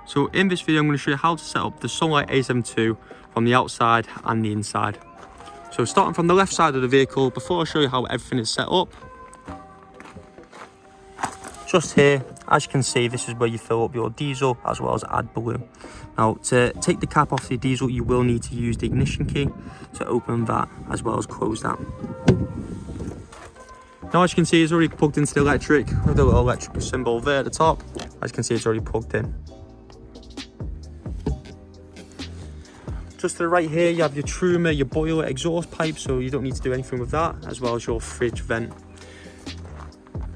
So in this video I'm going to show you how to set up the Sunlight A72 from the outside and the inside. So starting from the left side of the vehicle, before I show you how everything is set up, just here, as you can see, this is where you fill up your diesel as well as AdBlue. Now to take the cap off the diesel, you will need to use the ignition key to open that as well as close that. Now as you can see, it's already plugged into the electric with the little electrical symbol there at the top. As you can see, it's already plugged in. Just to the right here, you have your truma, your boiler exhaust pipe, so you don't need to do anything with that, as well as your fridge vent.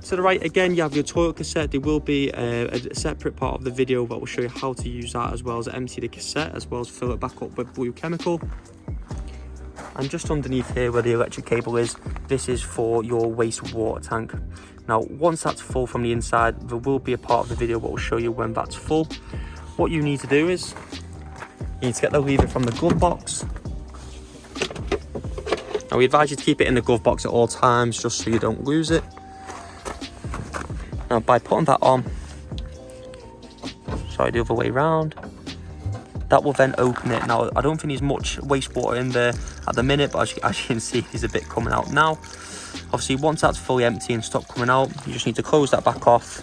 To the right again, you have your toilet cassette. There will be a separate part of the video that will show you how to use that, as well as empty the cassette, as well as fill it back up with blue chemical. And just underneath here where the electric cable is, this is for your wastewater tank. Now once that's full from the inside, there will be a part of the video that will show you when that's full. What you need to do is, you need to get the lever from the glove box. Now we advise you to keep it in the glove box at all times, just so you don't lose it. Now by putting that on, sorry, the other way around, that will then open it. Now I don't think there's much wastewater in there at the minute, but as you can see, there's a bit coming out now. Obviously once that's fully empty and stopped coming out, you just need to close that back off,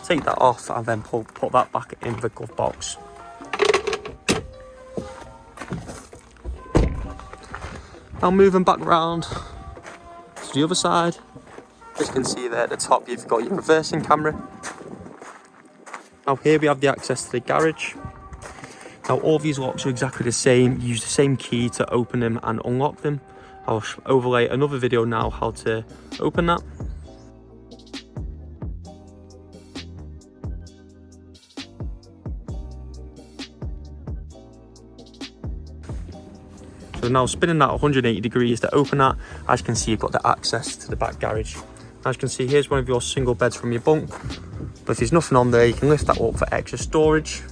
take that off, and then put that back in the glove box. Now moving back round to the other side, as you can see there at the top, you've got your reversing camera. Now here we have the access to the garage. Now all these locks are exactly the same. You use the same key to open them and unlock them. I'll overlay another video now how to open that. So now spinning that 180 degrees to open that. As you can see, you've got the access to the back garage. As you can see, here's one of your single beds from your bunk. But if there's nothing on there, you can lift that up for extra storage.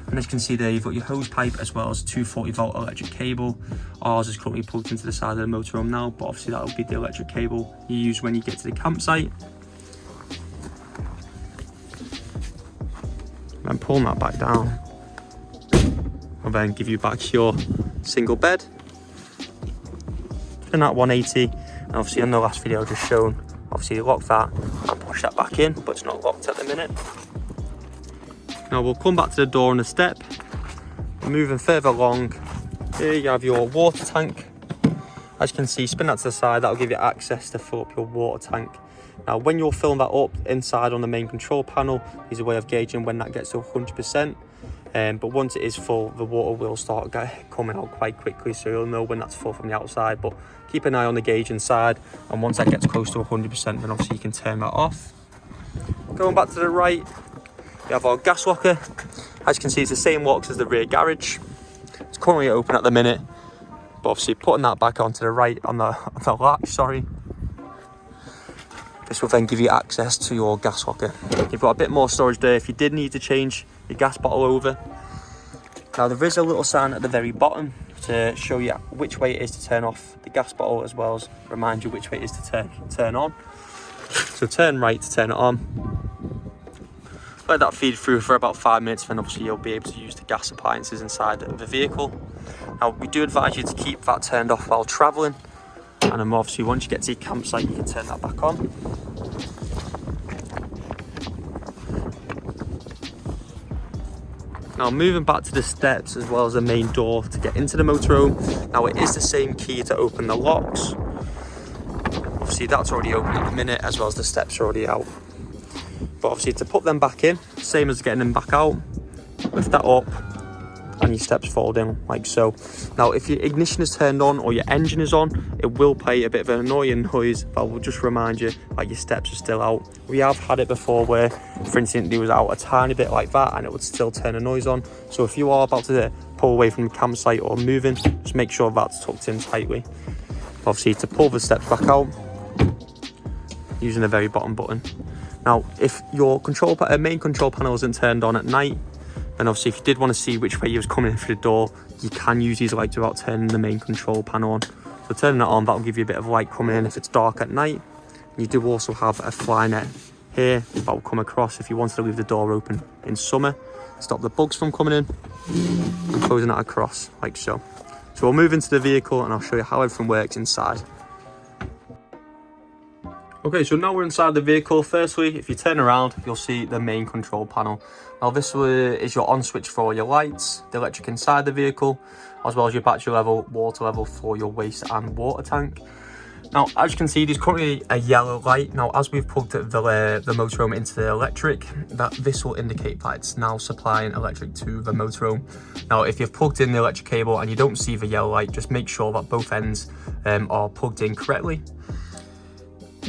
And as you can see there, you've got your hose pipe as well as 240 volt electric cable. Ours is currently plugged into the side of the motorhome now, but obviously that will be the electric cable you use when you get to the campsite. And pulling that back down will then give you back your single bed. Spin that 180, and obviously in the last video I've just shown, obviously you lock that and push that back in, but it's not locked at the minute. Now we'll come back to the door on the step. Moving further along, here you have your water tank. As you can see, spin that to the side, that'll give you access to fill up your water tank. Now when you're filling that up inside on the main control panel, is a way of gauging when that gets to 100%. But once it is full, the water will start coming out quite quickly, so you'll know when that's full from the outside. But keep an eye on the gauge inside, and once that gets close to 100%, then obviously you can turn that off. Going back to the right, we have our gas locker. As you can see, it's the same locks as the rear garage. It's currently open at the minute, but obviously putting that back onto the right on the latch, sorry. This will then give you access to your gas locker. You've got a bit more storage there if you did need to change your gas bottle over. Now there is a little sign at the very bottom to show you which way it is to turn off the gas bottle, as well as remind you which way it is to turn on. So turn right to turn it on. Let that feed through for about 5 minutes, then obviously you'll be able to use the gas appliances inside of the vehicle. Now we do advise you to keep that turned off while travelling, and then obviously once you get to your campsite you can turn that back on. Now moving back to the steps as well as the main door to get into the motorhome. Now it is the same key to open the locks. Obviously that's already open at the minute, as well as the steps are already out. But obviously to put them back in, same as getting them back out, lift that up and your steps fold in like so. Now if your ignition is turned on or your engine is on, it will play a bit of an annoying noise, but will just remind you that your steps are still out. We have had it before where, for instance, it was out a tiny bit like that and it would still turn a noise on. So if you are about to pull away from the campsite or moving, just make sure that's tucked in tightly. Obviously to pull the steps back out, using the very bottom button. Now if your main control panel isn't turned on at night, then obviously if you did want to see which way you was coming in through the door, you can use these lights without turning the main control panel on. So turning that on, that'll give you a bit of light coming in if it's dark at night. You do also have a fly net here that will come across if you wanted to leave the door open in summer, stop the bugs from coming in, and closing that across like so. So we'll move into the vehicle and I'll show you how everything works inside. Okay, so now we're inside the vehicle. Firstly, if you turn around, you'll see the main control panel. Now this is your on switch for all your lights, the electric inside the vehicle, as well as your battery level, water level for your waste and water tank. Now, as you can see, there's currently a yellow light. Now, as we've plugged the motorhome into the electric, this will indicate that it's now supplying electric to the motorhome. Now, if you've plugged in the electric cable and you don't see the yellow light, just make sure that both ends are plugged in correctly.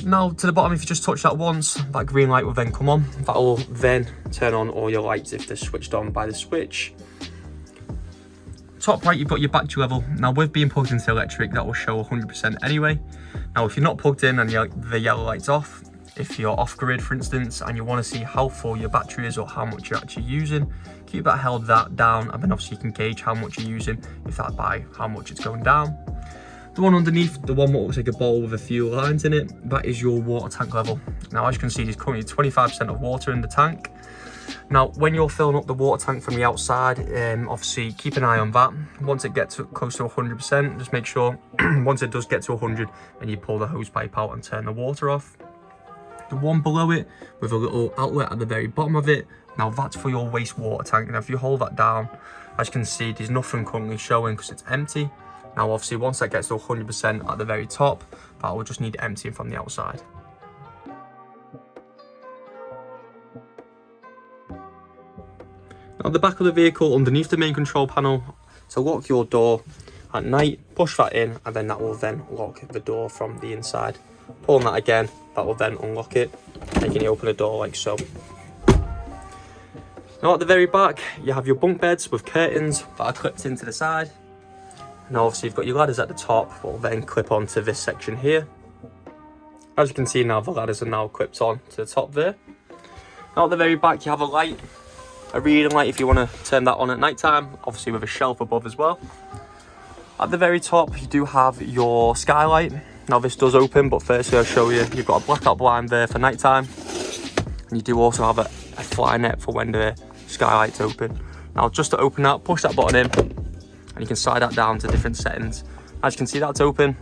Now, to the bottom, if you just touch that once, that green light will then come on. That will then turn on all your lights if they're switched on by the switch. Top right, you've got your battery level. Now, with being plugged into electric, that will show 100% anyway. Now, if you're not plugged in and the yellow light's off, if you're off grid, for instance, and you want to see how full your battery is or how much you're actually using, keep that held down, and then obviously you can gauge how much you're using, if that's by how much it's going down. The one underneath, the one that looks like a bowl with a few lines in it, that is your water tank level. Now, as you can see, there's currently 25% of water in the tank. Now, when you're filling up the water tank from the outside, obviously keep an eye on that. Once it gets close to 100%, just make sure, once it does get to 100, and you pull the hose pipe out and turn the water off. The one below it, with a little outlet at the very bottom of it, now that's for your wastewater tank. And if you hold that down, as you can see, there's nothing currently showing because it's empty. Now, obviously, once that gets to 100% at the very top, that will just need emptying from the outside. Now, the back of the vehicle, underneath the main control panel, to lock your door at night, push that in, and then that will then lock the door from the inside. Pulling that again, that will then unlock it, making you open the door like so. Now, at the very back, you have your bunk beds with curtains that are clipped into the side. Now, obviously, you've got your ladders at the top, that will then clip onto this section here. As you can see now, the ladders are now clipped on to the top there. Now, at the very back, you have a light, a reading light if you want to turn that on at night time, obviously with a shelf above as well. At the very top, you do have your skylight. Now, this does open, but firstly, I'll show you, you've got a blackout blind there for night time. And you do also have a fly net for when the skylight's open. Now, just to open that, push that button in, and you can slide that down to different settings. As you can see, that's open.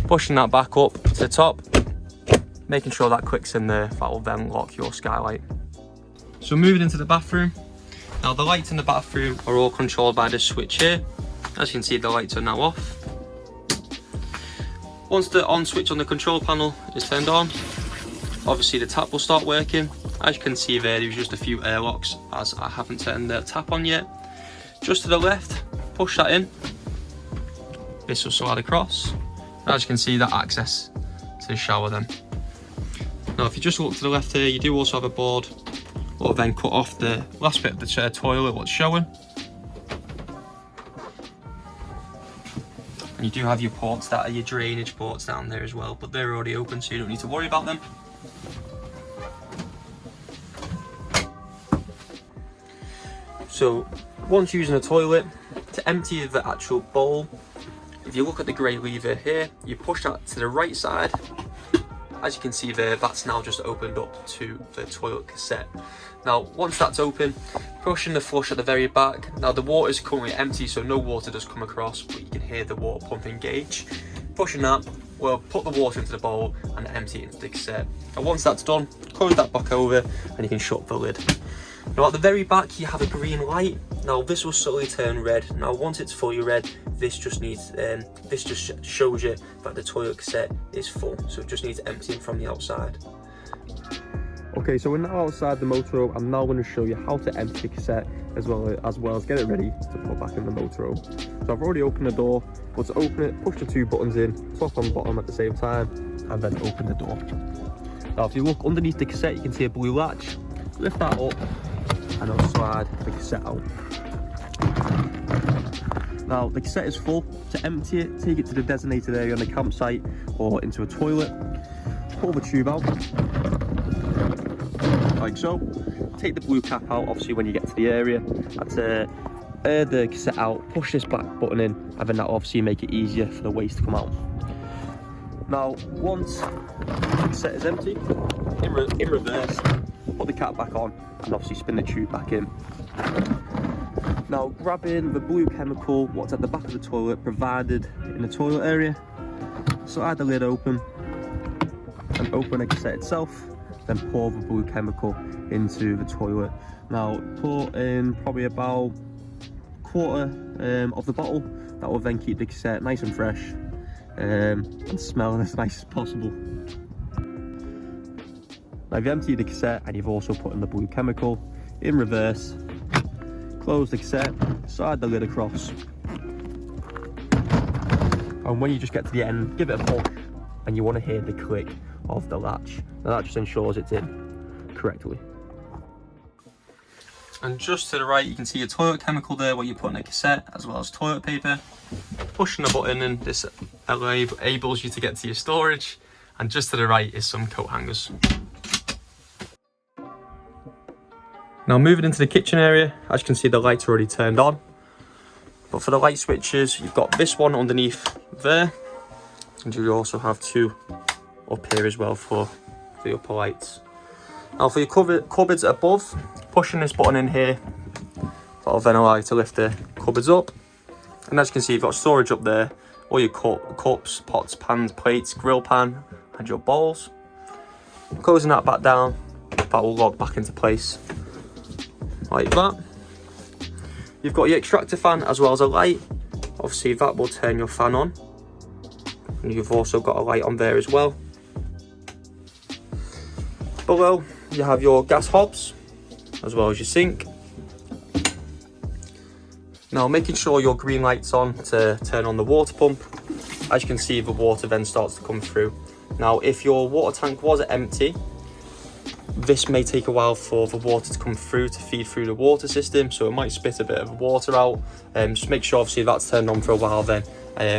Pushing that back up to the top, making sure that clicks in there, that will then lock your skylight. So moving into the bathroom. Now, the lights in the bathroom are all controlled by this switch here. As you can see, the lights are now off. Once the on switch on the control panel is turned on, obviously the tap will start working. As you can see there's just a few airlocks as I haven't turned the tap on yet. Just to the left, push that in. This will slide across. As you can see, that access to the shower then. Now, if you just look to the left here, you do also have a board that will then cut off the last bit of the toilet, what's showing. And you do have your ports, that are your drainage ports down there as well, but they're already open, so you don't need to worry about them. So, once using a toilet, to empty the actual bowl, if you look at the grey lever here, you push that to the right side. As you can see there, that's now just opened up to the toilet cassette. Now, once that's open, pushing the flush at the very back. Now, the water is currently empty, so no water does come across, but you can hear the water pumping gauge. Pushing that will put the water into the bowl and empty it into the cassette. And once that's done, close that back over and you can shut the lid. Now, at the very back, you have a green light. Now, this will slowly turn red. Now, once it's fully red, this just shows you that the toilet cassette is full. So it just needs emptying from the outside. Okay, so we're now outside the motorhome. I'm now going to show you how to empty the cassette as well as get it ready to put back in the motorhome. So I've already opened the door, but to open it, push the two buttons in, top and bottom at the same time, and then open the door. Now, if you look underneath the cassette, you can see a blue latch. Lift that up, and I'll slide the cassette out. Now, the cassette is full. To empty it, take it to the designated area on the campsite or into a toilet. Pull the tube out, like so. Take the blue cap out, obviously, when you get to the area. And to air the cassette out, push this black button in, and then that'll obviously make it easier for the waste to come out. Now, once the cassette is empty, in reverse, put the cap back on, and obviously spin the tube back in. Now grabbing the blue chemical, what's at the back of the toilet, provided in the toilet area, slide the lid open and open the cassette itself, then pour the blue chemical into the toilet. Now pour in probably about a quarter of the bottle. That will then keep the cassette nice and fresh and smelling as nice as possible. Now you've emptied the cassette and you've also put in the blue chemical. In reverse, close the cassette, slide the lid across, and when you just get to the end, give it a push, and you want to hear the click of the latch. Now that just ensures it's in correctly. And just to the right, you can see your toilet chemical there where you put in a cassette, as well as toilet paper. Pushing the button and this enables you to get to your storage. And just to the right is some coat hangers. Now moving into the kitchen area, as you can see the lights are already turned on. But for the light switches, you've got this one underneath there. And you also have two up here as well for the upper lights. Now for your cupboards above, pushing this button in here, that'll then allow you to lift the cupboards up. And as you can see, you've got storage up there, all your cups, pots, pans, plates, grill pan, and your bowls. Closing that back down, that will lock back into place like that. You've got your extractor fan as well as a light. Obviously that will turn your fan on. And you've also got a light on there as well. Below, you have your gas hobs, as well as your sink. Now making sure your green light's on to turn on the water pump. As you can see, the water then starts to come through. Now if your water tank was empty, this may take a while for the water to come through to feed through the water system, so it might spit a bit of water out. Just make sure obviously that's turned on for a while then,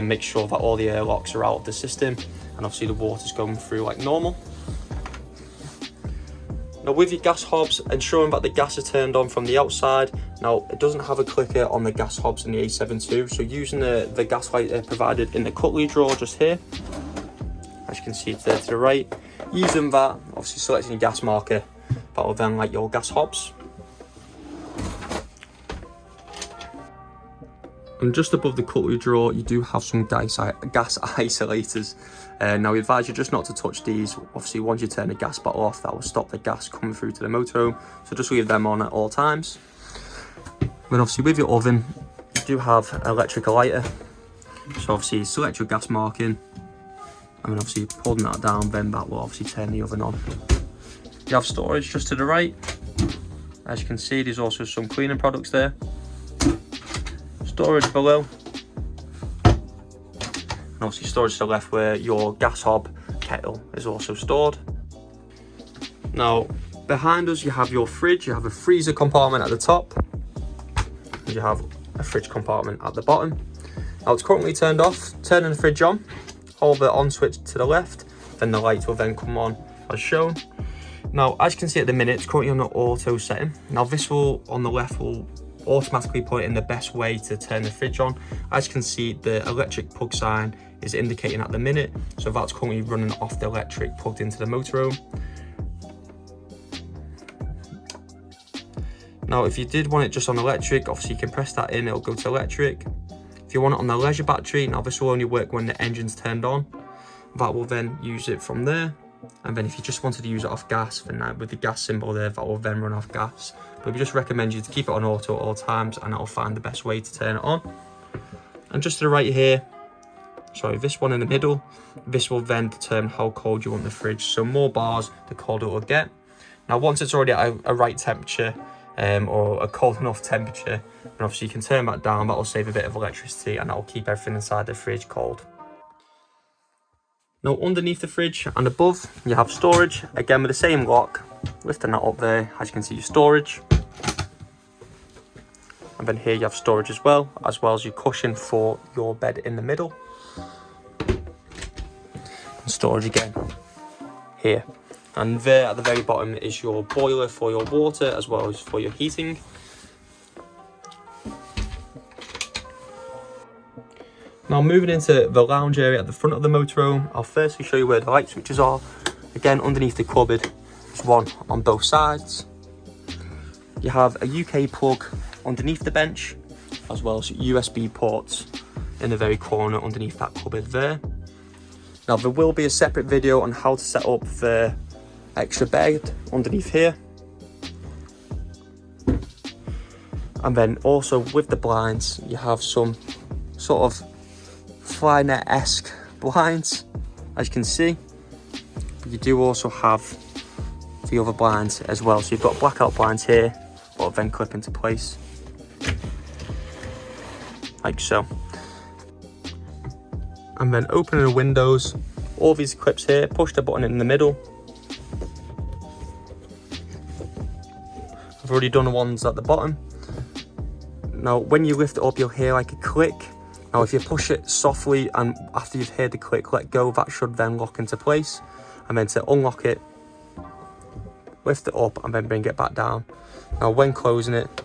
make sure that all the airlocks are out of the system and obviously the water's going through like normal. Now with your gas hobs, ensuring that the gas is turned on from the outside. Now it doesn't have a clicker on the gas hobs in the A72, so using the gas light provided in the cutlery drawer just here, as you can see it's there to the right, using that, obviously selecting your gas marker, that will then light your gas hobs. And just above the cutlery drawer, you do have some gas isolators. Now we advise you just not to touch these. Obviously once you turn the gas bottle off, that will stop the gas coming through to the motorhome, so just leave them on at all times. Then obviously with your oven, you do have an electric lighter, so obviously select your gas marking, and then obviously holding that down, then that will obviously turn the oven on. You have storage just to the right. As you can see, there's also some cleaning products there. Storage below. And obviously storage to the left where your gas hob kettle is also stored. Now behind us you have your fridge. You have a freezer compartment at the top, and you have a fridge compartment at the bottom. Now it's currently turned off. Turning the fridge on, hold the on switch to the left, then the light will then come on as shown. Now as you can see at the minute, it's currently on the auto setting. Now this will, on the left, will automatically put it in the best way to turn the fridge on. As you can see, the electric plug sign is indicating at the minute, so that's currently running off the electric plugged into the motorhome. Now if you did want it just on electric, obviously you can press that in, it'll go to electric. If you want it on the leisure battery, now this will only work when the engine's turned on. That will then use it from there. And then if you just wanted to use it off gas, then with the gas symbol there, that will then run off gas. But we just recommend you to keep it on auto at all times, and that'll find the best way to turn it on. And just to the right here, sorry, this one in the middle, this will then determine how cold you want the fridge. So more bars, the colder it will get. Now once it's already at a right temperature, or a cold enough temperature, and obviously you can turn that down. That will save a bit of electricity, and that will keep everything inside the fridge cold. Now underneath the fridge and above, you have storage, again with the same lock. Lifting that up there, as you can see, your storage. And then here you have storage as well as your cushion for your bed in the middle. And storage again here. And there at the very bottom is your boiler for your water as well as for your heating. Now moving into the lounge area at the front of the motorhome, I'll firstly show you where the light switches are. Again, underneath the cupboard, There's one on both sides. You have a UK plug underneath the bench, as well as USB ports in the very corner underneath that cupboard there. Now there will be a separate video on how to set up the extra bed underneath here. And then also with the blinds, you have some sort of fly net-esque blinds, as you can see. But you do also have the other blinds as well. So you've got blackout blinds here, but then clip into place, like so. And then opening the windows, all these clips here, push the button in the middle. I've already done the ones at the bottom. Now, when you lift it up, you'll hear like a click. Now, if you push it softly and after you've heard the click, let go, that should then lock into place. And then to unlock it, lift it up and then bring it back down. Now, when closing it,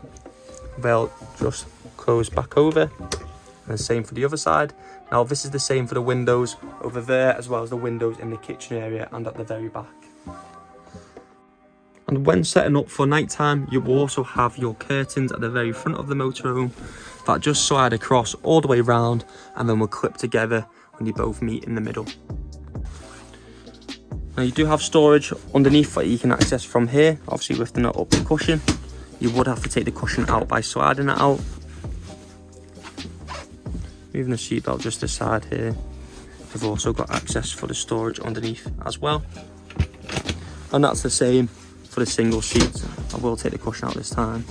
they'll just close back over. And the same for the other side. Now, this is the same for the windows over there, as well as the windows in the kitchen area and at the very back. And when setting up for night time, you will also have your curtains at the very front of the motorhome that just slide across all the way around and then will clip together when you both meet in the middle. Now, you do have storage underneath that you can access from here, obviously lifting it up the cushion. You would have to take the cushion out by sliding it out. Moving the seatbelt just aside here. We've also got access for the storage underneath as well. And that's the same for the single seats. I will take the cushion out this time.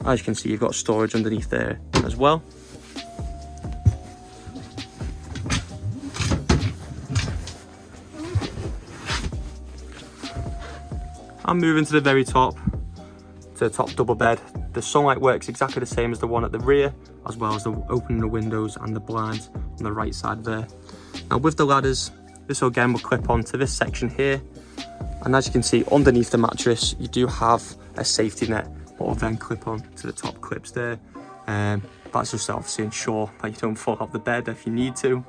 As you can see, you've got storage underneath there as well. I'm moving to the very top, to the top double bed. The sunlight works exactly the same as the one at the rear, as well as the opening the windows and the blinds on the right side there. Now with the ladders, this again will clip onto this section here. And as you can see, underneath the mattress, you do have a safety net that will then clip on to the top clips there. That's just obviously ensure that you don't fall off the bed if you need to.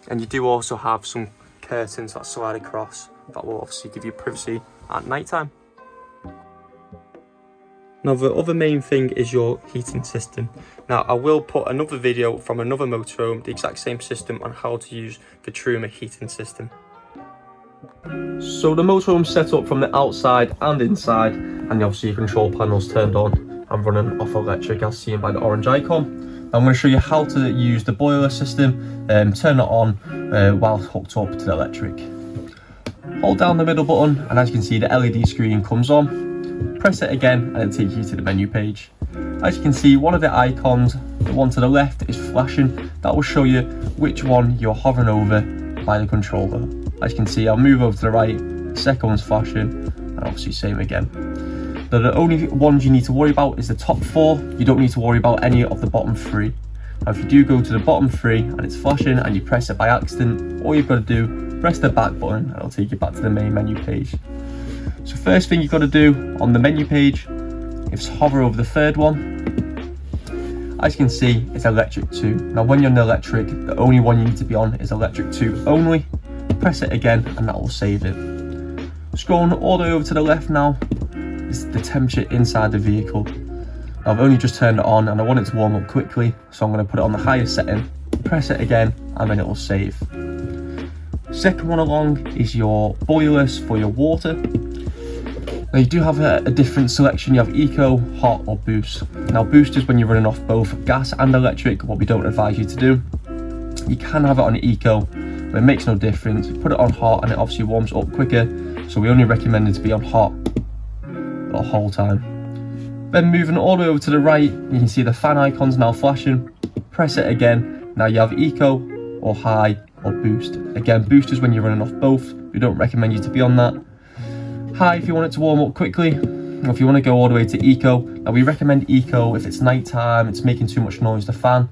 And you do also have some curtains that slide across that will obviously give you privacy at night time. Now the other main thing is your heating system. Now I will put another video from another motorhome, the exact same system, on how to use the Truma heating system. So the motorhome's set up from the outside and inside, and obviously your control panel's turned on and running off electric as seen by the orange icon. I'm going to show you how to use the boiler system, turn it on while hooked up to the electric. Hold down the middle button and as you can see the LED screen comes on. Press it again and it'll take you to the menu page. As you can see, one of the icons, the one to the left, is flashing. That will show you which one you're hovering over by the controller. As you can see, I'll move over to the right, the second one's flashing, and obviously same again. Now the only ones you need to worry about is the top four. You don't need to worry about any of the bottom three. Now if you do go to the bottom three and it's flashing and you press it by accident, all you've got to do, press the back button and it'll take you back to the main menu page. So first thing you've got to do on the menu page is hover over the third one. As you can see, it's electric 2. Now when you're on the electric, the only one you need to be on is electric 2 only. Press it again and that will save it. Scrolling all the way over to the left now is the temperature inside the vehicle. Now, I've only just turned it on and I want it to warm up quickly, so I'm going to put it on the highest setting, press it again and then it will save. Second one along is your boilers for your water. Now you do have a different selection. You have eco, hot or boost. Now boost is when you're running off both gas and electric, what we don't advise you to do. You can have it on eco, but it makes no difference. Put it on hot and it obviously warms up quicker, so we only recommend it to be on hot the whole time. Then moving all the way over to the right, you can see the fan icon's now flashing. Press it again. Now you have eco or high or boost. Again, boost is when you're running off both. We don't recommend you to be on that. High if you want it to warm up quickly, or if you want to go all the way to eco. Now we recommend eco if it's night time, it's making too much noise, the fan's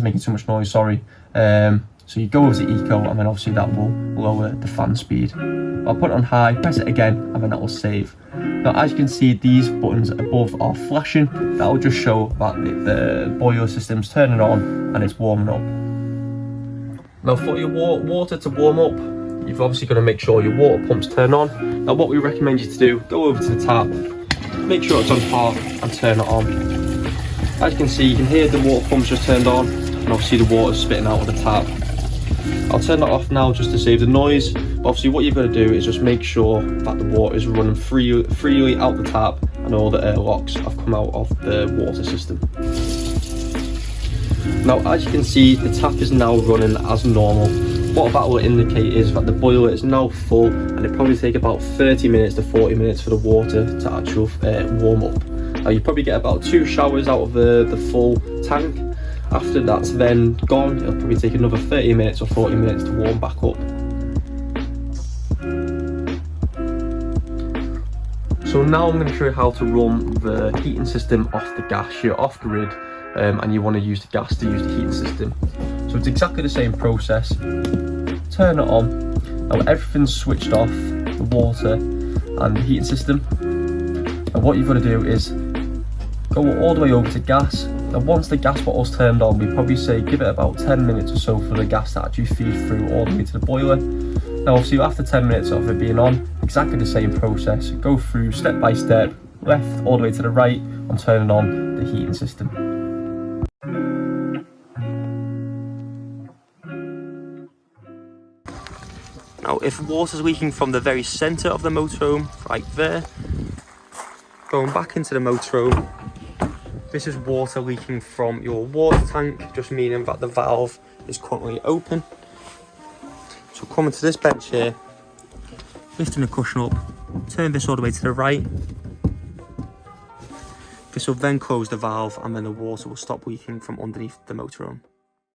making too much noise, sorry. So you go over to eco and then obviously that will lower the fan speed. I'll put it on high, press it again, and then that will save. Now as you can see, these buttons above are flashing. That will just show that the boiler system's turning on and it's warming up. Now for your water to warm up, you've obviously got to make sure your water pump's turned on. Now what we recommend you to do, go over to the tap, make sure it's on par and turn it on. As you can see, you can hear the water pump's just turned on and obviously the water's spitting out of the tap. I'll turn that off now just to save the noise. Obviously what you've got to do is just make sure that the water is running freely out the tap and all the airlocks have come out of the water system. Now as you can see, the tap is now running as normal. What that will indicate is that the boiler is now full, and it probably take about 30 minutes to 40 minutes for the water to actually warm up. Now you probably get about 2 showers out of the full tank. After that's then gone, it'll probably take another 30 minutes or 40 minutes to warm back up. So now I'm going to show you how to run the heating system off the gas. You're off grid and you want to use the gas to use the heating system. So it's exactly the same process. Turn it on. Now everything's switched off, the water and the heating system. And what you've got to do is go all the way over to gas. And once the gas bottle's turned on, we probably say give it about 10 minutes or so for the gas to actually feed through all the way to the boiler. Now obviously after 10 minutes of it being on, exactly the same process. Go through step by step, left all the way to the right, and turning on the heating system. Now if water's leaking from the very centre of the motorhome, right there, going back into the motorhome, this is water leaking from your water tank, just meaning that the valve is currently open. So coming to this bench here, lifting the cushion up, turn this all the way to the right. This will then close the valve and then the water will stop leaking from underneath the motorhome.